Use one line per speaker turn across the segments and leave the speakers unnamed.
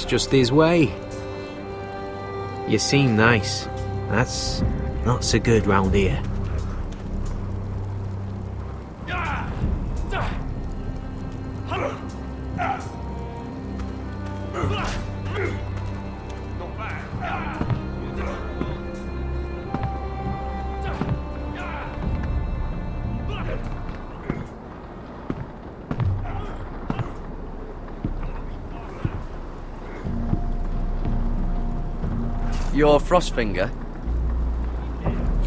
it's just his way. You seem nice. That's not so good round here.
You're Frostfinger?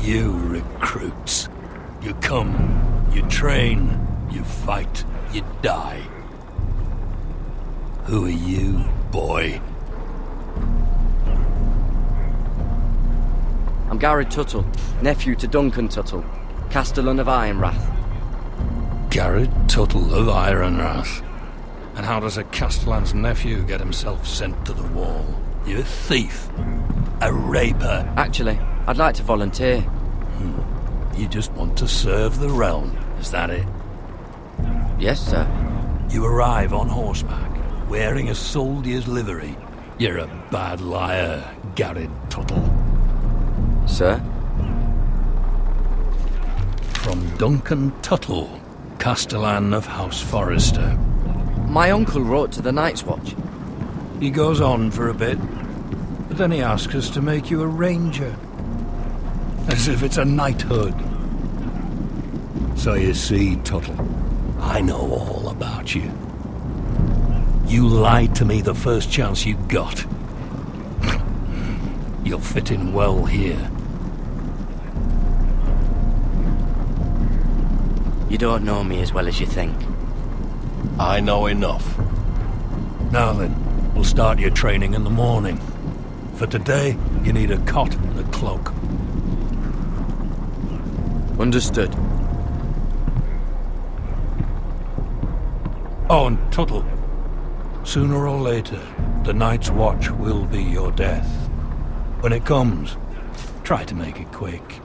You recruits. You come, you train, you fight, you die. Who are you, boy?
I'm Garrett Tuttle, nephew to Duncan Tuttle, Castellan of Ironrath.
Garrett Tuttle of Ironrath. And how does a Castellan's nephew get himself sent to the wall? You thief. A raper.
Actually, I'd like to volunteer.
You just want to serve the realm, is that it?
Yes, sir.
You arrive on horseback, wearing a soldier's livery. You're a bad liar, Garrett Tuttle.
Sir?
From Duncan Tuttle, Castellan of House Forrester.
My uncle wrote to the Night's Watch.
He goes on for a bit, but then he asks us to make you a ranger. As if it's a knighthood. So you see, Tuttle, I know all about you. You lied to me the first chance you got. You'll fit in well here.
You don't know me as well as you think.
I know enough. Now then, we'll start your training in the morning. For today, you need a cot and a cloak.
Understood.
Oh, and Tuttle, sooner or later, the Night's Watch will be your death. When it comes, try to make it quick.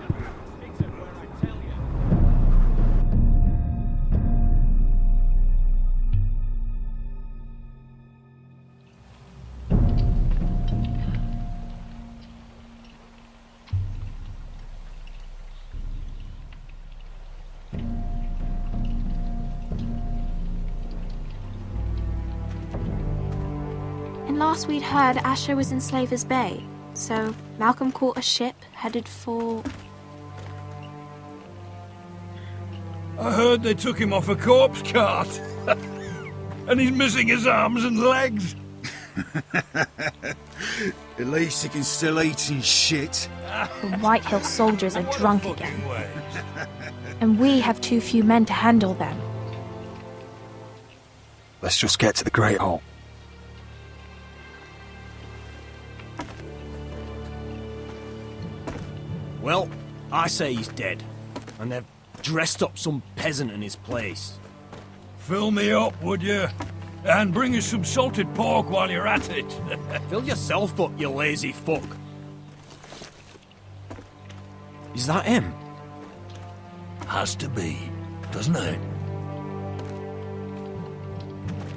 Last we'd heard, Asher was in Slaver's Bay, so Malcolm caught a ship headed for...
I heard they took him off a corpse cart. And he's missing his arms and legs.
At least he can still eat and shit.
The Whitehill soldiers are drunk again. And we have too few men to handle them.
Let's just get to the Great Hall.
Well, I say he's dead, and they've dressed up some peasant in his place.
Fill me up, would you? And bring us some salted pork while you're at it.
Fill yourself up, you lazy fuck. Is that him?
Has to be, doesn't it?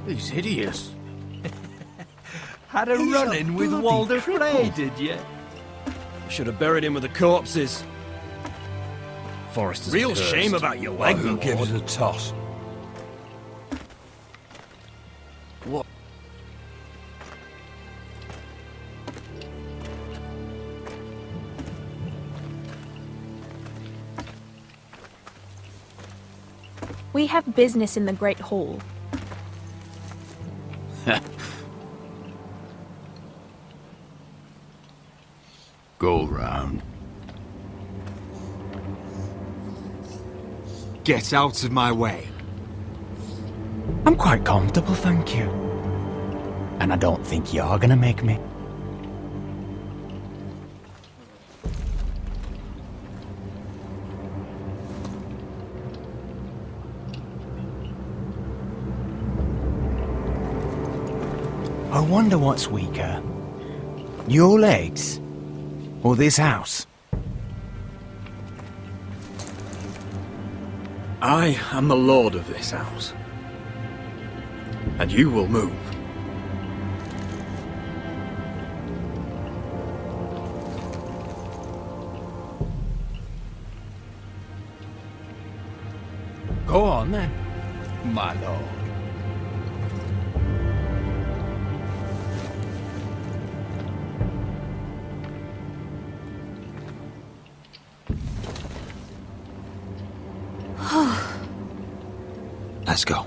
He's hideous.
Had a run-in with Walder Frey, did you?
Should have buried him with the corpses. Forrester's real cursed. Shame about your leg,
Who gives a toss?
What?
We have business in the Great Hall.
Go round. Get out of my way.
I'm quite comfortable, thank you. And I don't think you're gonna make me. I wonder what's weaker. Your legs? Or this house?
I am the lord of this house. And you will move.
Go on then, my lord.
Let's go.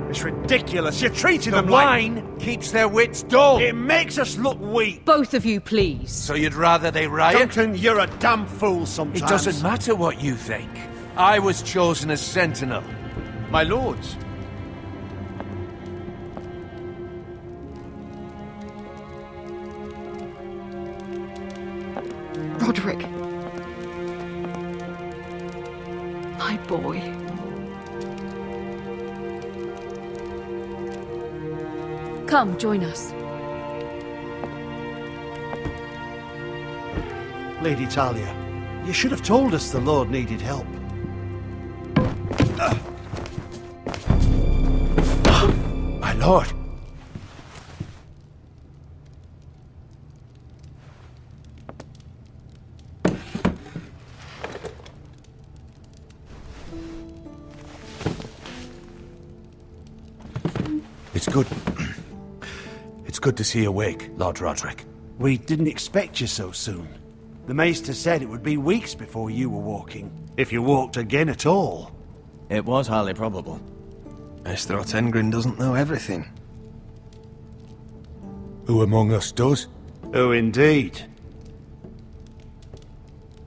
It's ridiculous. You're treating
The
them like...
wine keeps their wits dull.
It makes us look weak.
Both of you, please.
So you'd rather they riot?
Duncan, you're a damn fool sometimes.
It doesn't matter what you think. I was chosen as sentinel. My lords.
Roderick. My boy. Come, join us.
Lady Talia, you should have told us the Lord needed help.
My lord.
It's good. It's good to see you awake, Lord Roderick.
We didn't expect you so soon. The Maester said it would be weeks before you were walking, if you walked again at all.
It was highly probable.
Maester Otengrin doesn't know everything. Who among us does?
Oh, indeed.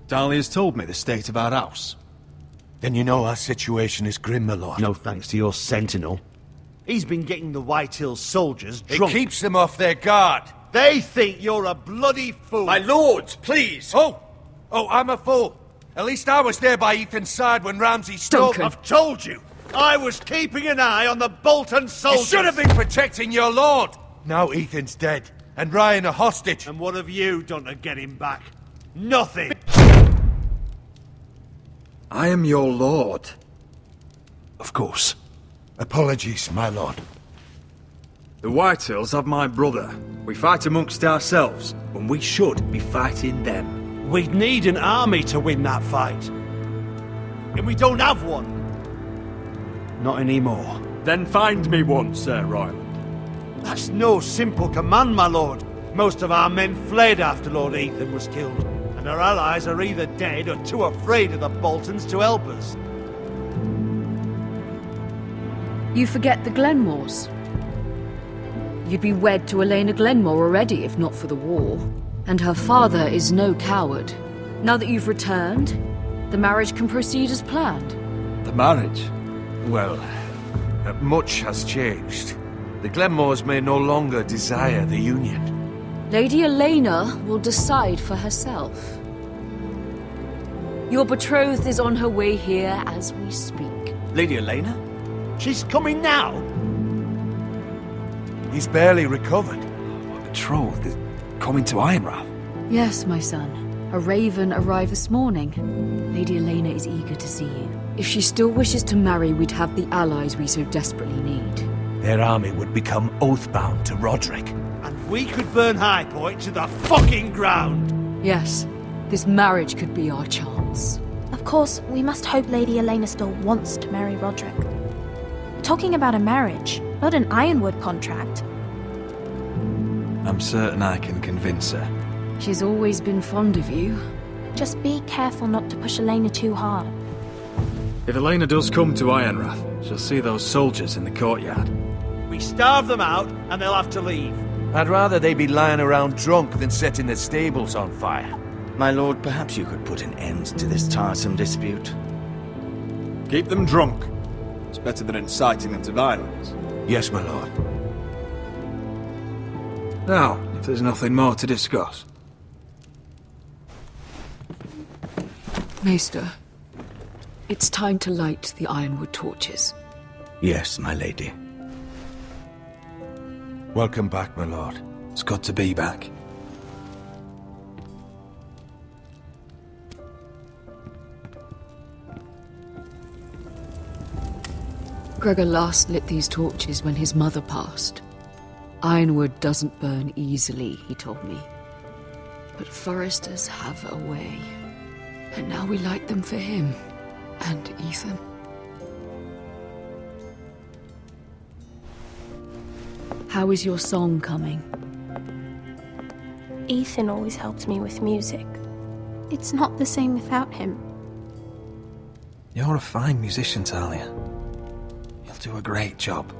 Dahlia's told me the state of our house. Then you know our situation is grim, my lord.
No thanks to your sentinel. He's been getting the White Hills soldiers
It
drunk.
keeps them off their guard.
They think you're a bloody fool.
My lords, please. Oh, I'm a fool. At least I was there by Ethan's side when Ramsay stole...
Duncan.
I've told you. I was keeping an eye on the Bolton
You
soldiers.
should have been protecting your lord. Now Ethan's dead, and Ryan a hostage.
And what have you done to get him back? Nothing.
I am your lord. Of course. Apologies, my lord.
The Whitehills have my brother. We fight amongst ourselves, when we should be fighting them.
We'd need an army to win that fight. And we don't have one. Not anymore.
Then find me one, Sir Royland.
That's no simple command, my lord. Most of our men fled after Lord Ethan was killed, and our allies are either dead or too afraid of the Boltons to help us.
You forget the Glenmores. You'd be wed to Elena Glenmore already if not for the war. And her father is no coward. Now that you've returned, the marriage can proceed as planned.
The marriage? Well, much has changed. The Glenmores may no longer desire the union.
Lady Elena will decide for herself. Your betrothed is on her way here as we speak.
Lady Elena?
She's coming now.
He's barely recovered.
My betrothed is coming to Ironrath.
Yes, my son. A raven arrived this morning. Lady Elena is eager to see you. If she still wishes to marry, we'd have the allies we so desperately need.
Their army would become oathbound to Roderick.
And we could burn High Point to the fucking ground.
Yes, this marriage could be our chance.
Of course, we must hope Lady Elena still wants to marry Roderick. We're talking about a marriage, not an Ironwood contract.
I'm certain I can convince her.
She's always been fond of you.
Just be careful not to push Elena too hard.
If Elena does come to Ironrath, she'll see those soldiers in the courtyard.
We starve them out, and they'll have to leave.
I'd rather they be lying around drunk than setting the stables on fire.
My lord, perhaps you could put an end to this tiresome dispute.
Keep them drunk. It's better than inciting them to violence.
Yes, my lord.
Now, if there's nothing more to discuss.
Maester, it's time to light the Ironwood torches.
Yes, my lady.
Welcome back, my lord.
It's good to be back.
Gregor last lit these torches when his mother passed. Ironwood doesn't burn easily, he told me. But foresters have a way. And now we light them for him. And Ethan. How is your song coming?
Ethan always helps me with music.
It's not the same without him.
You're a fine musician, Talia. You'll do a great job.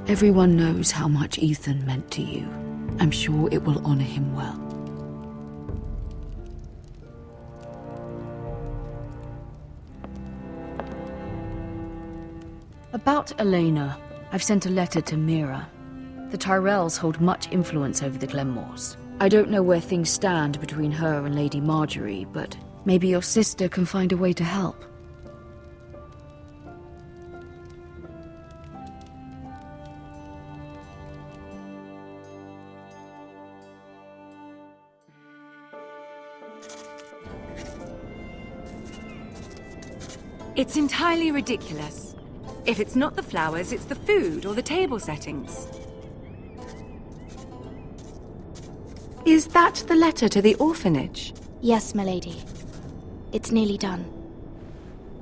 Everyone knows how much Ethan meant to you. I'm sure it will honor him well. About Elena, I've sent a letter to Mira. The Tyrells hold much influence over the Glenmores. I don't know where things stand between her and Lady Marjorie, but maybe your sister can find a way to help.
It's entirely ridiculous. If it's not the flowers, it's the food or the table settings. Is that the letter to the orphanage?
Yes, milady. It's nearly done.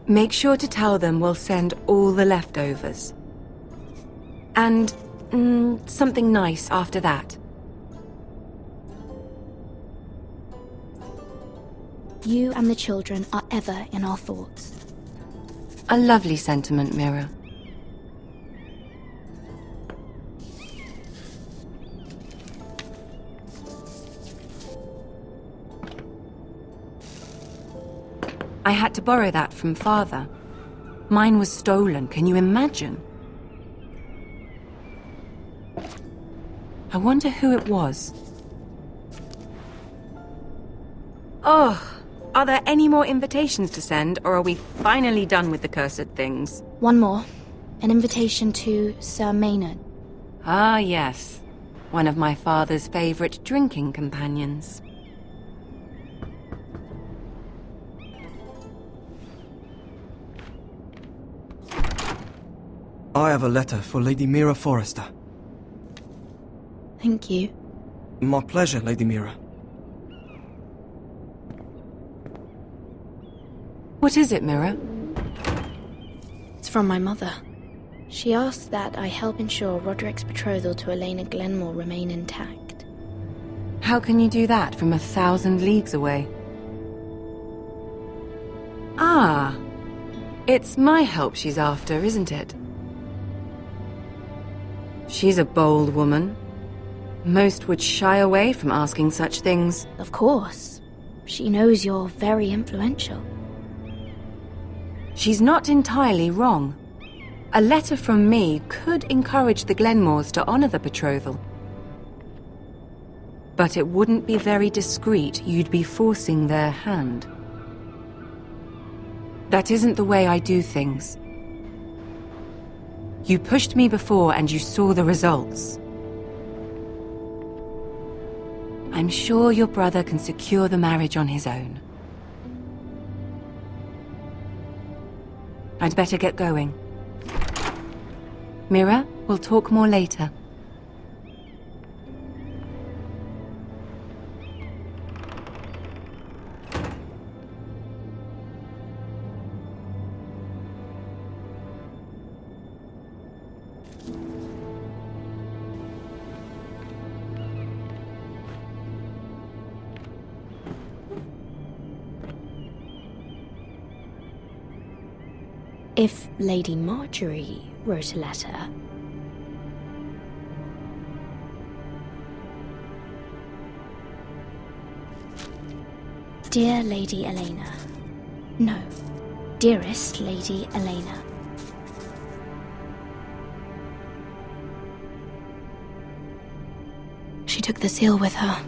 Make sure to tell them we'll send all the leftovers. And something nice after that.
You and the children are ever in our thoughts.
A lovely sentiment, Mira. I had to borrow that from Father. Mine was stolen, can you imagine? I wonder who it was. Oh, are there any more invitations to send, or are we finally done with the cursed things?
One more. An invitation to Sir Maynard.
Ah, yes. One of my father's favorite drinking companions.
I have a letter for Lady Mira Forrester.
Thank you.
My pleasure, Lady Mira.
What is it, Mira?
It's from my mother. She asks that I help ensure Roderick's betrothal to Elena Glenmore remain intact.
How can you do that from 1,000 leagues away? Ah, it's my help she's after, isn't it? She's a bold woman. Most would shy away from asking such things.
Of course. She knows you're very influential.
She's not entirely wrong. A letter from me could encourage the Glenmores to honor the betrothal. But it wouldn't be very discreet. You'd be forcing their hand. That isn't the way I do things. You pushed me before and you saw the results. I'm sure your brother can secure the marriage on his own. I'd better get going. Mira, we'll talk more later.
If Lady Marjorie wrote a letter... Dear Lady Elena. No, dearest Lady Elena. She took the seal with her.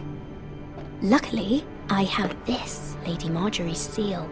Luckily, I have this, Lady Marjorie's seal.